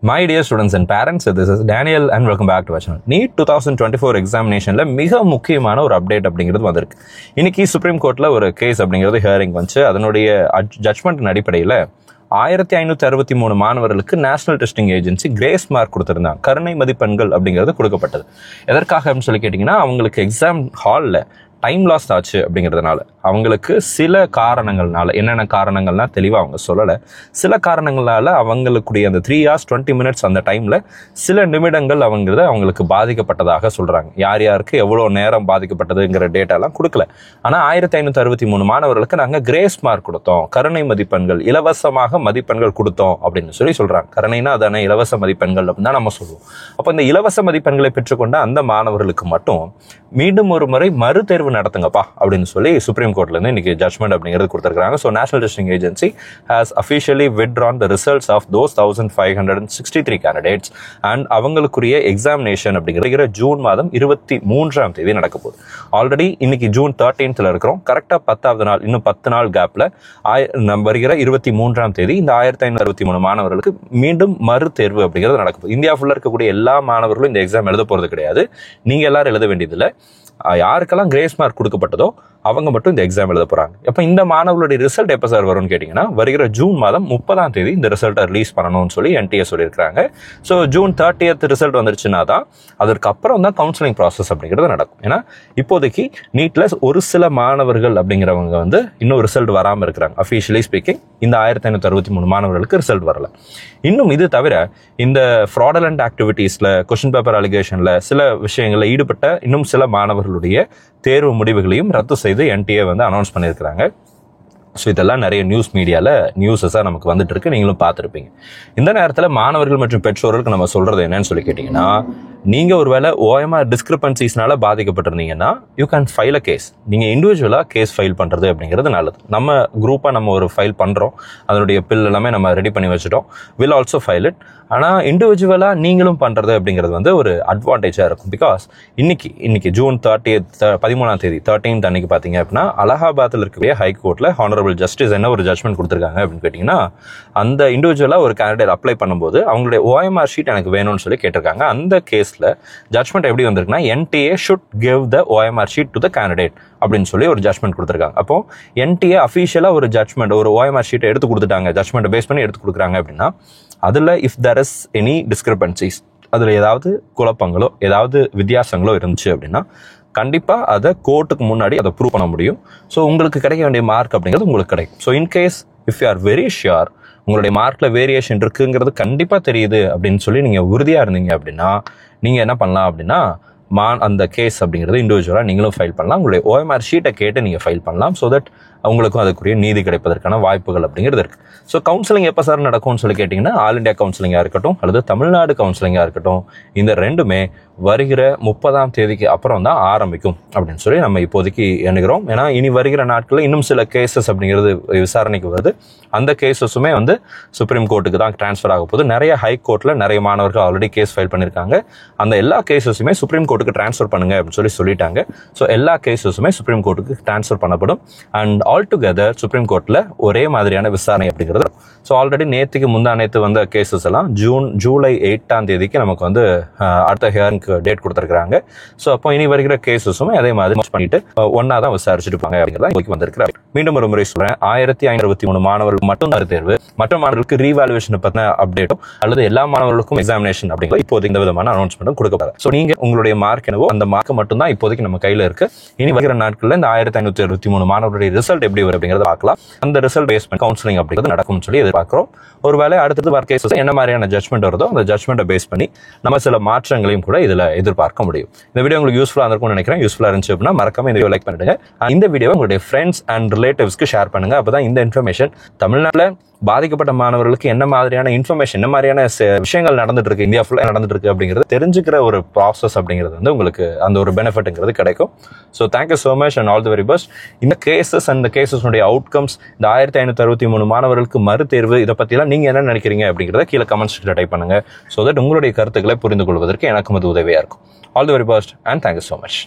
My dear students and parents, this is Daniel and welcome back to our channel. NEET 2024 examinationல மிக முக்கியமான ஒரு update அப்படிங்கிறது வந்திருக்கு. இன்னைக்கு சுப்ரீம் கோர்ட்ல ஒரு கேஸ் அப்படிங்கிறது ஹியரிங் வந்துச்சு. அதனுடைய ஜட்மெண்ட் அடிப்படையில் 1563 மாணவர்களுக்கு national testing agency grace mark கொடுத்திருந்தாங்க. கருணை மதிப்பெண்கள் அப்படிங்கிறது கொடுக்கப்பட்டது. எதற்காக அப்படின்னு சொல்லி கேட்டிங்கன்னா, அவங்களுக்கு எக்ஸாம் ஹாலில் டைம் லாஸ் ஆச்சு அப்படிங்கிறதுனால, அவங்களுக்கு சில காரணங்கள்னால, என்னென்ன காரணங்கள்னா தெளிவாக அவங்க சொல்லலை, சில காரணங்களால் அவங்களுக்குடைய அந்த 3 hours 20 minutes அந்த டைமில் சில நிமிடங்கள் அவங்களுக்கு பாதிக்கப்பட்டதாக சொல்கிறாங்க. யார் யாருக்கு எவ்வளோ நேரம் பாதிக்கப்பட்டதுங்கிற டேட்டாலாம் கொடுக்கல. ஆனால் 1563 மாணவர்களுக்கு நாங்கள் கிரேஸ் மார்க் கொடுத்தோம், கருணை மதிப்பெண்கள், இலவசமாக மதிப்பெண்கள் கொடுத்தோம் அப்படின்னு சொல்கிறாங்க. கருணைனா அதானே இலவச மதிப்பெண்கள் அப்படின்னு தான் நம்ம சொல்லுவோம். அப்போ இந்த இலவச மதிப்பெண்களை பெற்றுக்கொண்ட அந்த மாணவர்களுக்கு மட்டும் மீண்டும் ஒரு முறை மறுதேர்வு நடத்துங்கப்பா அப்படின்னு சொல்லி சுப்ரீம் கோர்ட்லேருந்து இன்னைக்கு ஜட்மெண்ட் அப்படிங்கிறது கொடுத்துருக்காங்க. So national testing agency has officially withdrawn the results of those 1563 candidates and அவங்களுக்குரிய எக்ஸாமினேஷன் அப்படிங்கிற ஜூன் மாதம் 23ஆம் தேதி நடக்க போகுது. ஆல்ரெடி இன்னைக்கு ஜூன் 13th இருக்கிறோம். கரெக்டாக 10வது நாள், இன்னும் 10 நாள் கேப்ல வருகிற 23ஆம் தேதி இந்த 1563 மாணவர்களுக்கு மீண்டும் மறுதேர்வு அப்படிங்கிறது நடக்க போகுது. இந்தியா ஃபுல்லாக இருக்கக்கூடிய எல்லா மாணவர்களும் இந்த எக்ஸாம் எழுத போகிறது கிடையாது. நீங்கள் எல்லாரும் எழுத வேண்டியதில்லை. யாருக்கெல்லாம் கிரேஸ் மார்க் கொடுக்கப்பட்டதோ அவங்க மட்டும் இந்த எக்ஸாம் எழுத போறாங்க. அப்போ இந்த மாணவர்களுடைய ரிசல்ட் எப்போ சார் வரும்னு கேட்டிங்கன்னா, வருகிற ஜூன் மாதம் 30ஆம் தேதி இந்த ரிசல்ட்டை ரிலீஸ் பண்ணணும்னு சொல்லி NTA சொல்லியிருக்காங்க. ஸோ ஜூன் 30th ரிசல்ட் வந்துருச்சுன்னா தான் அதற்கப்புறம் தான் கவுன்சிலிங் ப்ராசஸ் அப்படிங்கிறது நடக்கும். ஏன்னா இப்போதைக்கு நீட்ல ஒரு சில மாணவர்கள் அப்படிங்கிறவங்க இன்னும் ரிசல்ட் வராமல் இருக்கிறாங்க. அஃபிஷியலி ஸ்பீக்கிங் இந்த 1563 மாணவர்களுக்கு ரிசல்ட் வரல. இன்னும் இது தவிர இந்த ஃப்ராடலண்ட் ஆக்டிவிட்டீஸ்ல, கொஸ்டின் பேப்பர் அலிகேஷன்ல சில விஷயங்களில் ஈடுபட்ட இன்னும் சில மாணவர்களுடைய தேர்வு முடிவுகளையும் ரத்து செய்து NTA அனௌன்ஸ் பண்ணியிருக்கிறாங்க. ஸோ இதெல்லாம் நிறைய நியூஸ் மீடியாவில் நியூஸஸாக நமக்கு வந்துட்டு இருக்கு, நீங்களும் பார்த்துருப்பீங்க. இந்த நேரத்தில் மாணவர்கள் மற்றும் பெற்றோர்களுக்கு நம்ம சொல்றது என்னன்னு சொல்லி கேட்டிங்கன்னா, நீங்கள் ஒரு வேளை OMR டிஸ்கிரிபன்சிஸ்னால பாதிக்கப்பட்டிருந்தீங்கன்னா you can file a case. நீங்கள் இண்டிவிஜுவலாக கேஸ் ஃபைல் பண்ணுறது அப்படிங்கிறது நல்லது. நம்ம குரூப்பாக நம்ம ஒரு ஃபைல் பண்ணுறோம், அதனுடைய பில் எல்லாமே நம்ம ரெடி பண்ணி வச்சுட்டோம். Will also file it. ஆனால் இண்டிவிஜுவலாக நீங்களும் பண்ணுறது அப்படிங்கிறது ஒரு அட்வான்டேஜாக இருக்கும். பிகாஸ் இன்னைக்கு ஜூன் 13ஆம் தேதி 13th அன்னைக்கு பார்த்தீங்க அப்படின்னா, அலகாபாத்தில் இருக்கக்கூடிய ஹைகோர்ட்டில் ஹானரபிள் ஜஸ்டிஸ் என்ன ஒரு ஜட்மெண்ட் கொடுத்துருக்காங்க அப்படின்னு கேட்டிங்கன்னா, அந்த இண்டிவிஜுவலாக ஒரு கேண்டிடேட் அப்ளை பண்ணும்போது அவங்களுடைய OMR ஷீட் எனக்கு வேணும்னு சொல்லி கேட்டிருக்காங்க. அந்த கேஸில் ஜட்மெண்ட் எப்படி வந்திருக்குன்னா, NTA should give the OMR sheet to the candidate அப்படின்னு சொல்லி ஒரு ஜட்மெண்ட் கொடுத்துருக்காங்க. அப்போ NTA அஃபிஷியலாக ஒரு ஜட்மெண்ட், ஒரு OMR ஷீட்டை எடுத்து கொடுத்துட்டாங்க, ஜட்மெண்ட்டை பேஸ் பண்ணி எடுத்து கொடுக்குறாங்க அப்படின்னா, அதில் if there is any discrepancies, அதில் ஏதாவது குழப்பங்களோ ஏதாவது வித்தியாசங்களோ இருந்துச்சு அப்படின்னா கண்டிப்பாக அதை கோர்ட்டுக்கு முன்னாடி அதை ப்ரூவ் பண்ண முடியும். ஸோ உங்களுக்கு கிடைக்க வேண்டிய மார்க் அப்படிங்கிறது உங்களுக்கு கிடைக்கும். So in case if you are very sure உங்களுடைய மார்க்கில் வேரியேஷன் இருக்குங்கிறது கண்டிப்பாக தெரியுது அப்படின்னு சொல்லி நீங்கள் உறுதியாக இருந்தீங்க அப்படின்னா, நீங்கள் என்ன பண்ணலாம் அப்படின்னா, அந்த கேஸ் அப்படிங்கிறது இண்டிவிஜுவலாக நீங்களும் ஃபைல் பண்ணலாம். உங்களுடைய OMR ஷீட்டை கேட்டு நீங்கள் ஃபைல் பண்ணலாம். ஸோ தட் அவங்களுக்கும் அதுக்குரிய நீதி கிடைப்பதற்கான வாய்ப்புகள் அப்படிங்கிறது இருக்குது. ஸோ கவுன்சிலிங் எப்போ சார் நடக்கும்னு சொல்லி கேட்டிங்கன்னா, ஆல் இண்டியா கவுன்சிலிங்காக இருக்கட்டும் அல்லது தமிழ்நாடு கவுன்சிலிங்காக இருக்கட்டும், இந்த ரெண்டுமே வருகிற 30ஆம் தேதிக்கு அப்புறம் தான் ஆரம்பிக்கும் அப்படின்னு சொல்லி நம்ம இப்போதைக்கு எண்ணுகிறோம். ஏன்னா இனி வருகிற நாட்களில் இன்னும் சில கேசஸ் அப்படிங்கிறது விசாரணைக்கு வருது. அந்த கேசஸுமே சுப்ரீம் கோர்ட்டுக்கு தான் டிரான்ஸ்ஃபர் ஆக போகுது. நிறைய ஹை கோர்ட்டில் நிறைய மாணவர்கள் ஆல்ரெடி கேஸ் ஃபைல் பண்ணியிருக்காங்க. அந்த எல்லா கேசஸுமே சுப்ரீம் கோர்ட்டுக்கு டிரான்ஸ்ஃபர் பண்ணுங்க அப்படின்னு சொல்லிட்டாங்க. ஸோ எல்லா கேசஸுமே சுப்ரீம் கோர்ட்டுக்கு டிரான்ஸ்ஃபர் பண்ணப்படும். அண்ட் ஆல் டுகெதர் சுப்ரீம் கோர்ட்டில் ஒரே மாதிரியான விசாரணை அப்படிங்கிறது. ஸோ ஆல்ரெடி நேற்றுக்கு நேற்று வந்த கேசஸ் எல்லாம் ஜூலை 8ஆம் தேதிக்கு நமக்கு அடுத்த ஹியரிங்க்கு டேட் கொடுத்துருக்காங்க. ஸோ அப்போ இனி வருகிற கேசஸுமே அதே மாதிரி பண்ணிட்டு ஒன்னா தான் விசாரிச்சுட்டு இருப்பாங்க அப்படிங்கிறத வந்திருக்கிறாங்க. மீண்டும் ஒரு முறை சொல்றேன், 1563 மாணவர்கள் மட்டும் தேர்வு, மற்ற மாணவர்களுக்கு ரீவாலுவேஷன் பத்தின அப்டேட்டும் அல்லது எல்லா மாணவர்களுக்கும் எக்ஸாமினேஷன் அப்படிங்கிறது இப்போதைக்கு இந்த விதமான அனௌன்ஸ்மெண்ட்டும் கொடுக்கப்படாது. ஸோ நீங்க உங்களுடைய மார்க் என்னவோ அந்த மார்க் மட்டும் தான் இப்போதைக்கு நம்ம கையில இருக்கு. இனி வருகிற நாட்களில் இந்த 1563 மாணவர்களுடைய ரிசல்ட் எப்படி வரும் அப்படிங்கிறத பார்க்கலாம். அந்த ரிசல்ட் பேஸ் பண்ணி கவுன்சிலிங் அப்படிங்கிறது நடக்கும்னு சொல்லி எதிர்பார்க்கிறோம். ஒருவேளை அடுத்தது வர கேசஸ் என்ன மாதிரியான ஜட்மெண்ட் வருதோ அந்த ஜட்மெண்ட்டை பேஸ் பண்ணி நம்ம சில மாற்றங்களையும் கூட இதுல எதிர்பார்க்க முடியும். இந்த வீடியோ உங்களுக்கு யூஸ்ஃபுல்லா இருக்கும்னு நினைக்கிறேன். யூஸ்ஃபுல்லா இருந்துச்சு அப்படின்னா மறக்காம இந்த வீடியோ லைக் பண்ணிடுங்க. இந்த வீடியோ உங்களுடைய ஃப்ரெண்ட்ஸ் அண்ட் ரிலேட்டிவ்ஸ்க்கு ஷேர் பண்ணுங்க. அப்பதான் இந்த இன்ஃபர்மேஷன் தமிழ்நாட்டில் பாதிக்கப்பட்ட மாணவர்களுக்கு என்ன மாதிரியான இன்ஃபர்மேஷன், என்ன மாதிரியான விஷயங்கள் நடந்துட்டு இருக்கு, இந்தியா ஃபுல்லாக நடந்துட்டு இருக்கு அப்படிங்கிறது தெரிஞ்சுக்கிற ஒரு ப்ராசஸ் அப்படிங்கிறது உங்களுக்கு அந்த ஒரு பெனிஃபிட்ங்கிறது கிடைக்கும். So thank you so much and all the very best. இந்த கேசஸ் அண்ட் இந்த கேசஸ்னுடைய அவுட்கம்ஸ், இந்த 1563 மாணவர்களுக்கு மறுதேர்வு, இதை பற்றிலாம் நீங்கள் என்ன நினைக்கிறீங்க அப்படிங்கிறத கீழே கமெண்ட்ஸ் டைப் பண்ணுங்க. ஸோ தட் உங்களுடைய கருத்துக்களை புரிந்து கொள்வதற்கு எனக்கும் அது உதவியாக இருக்கும். All the very best and thank you so much.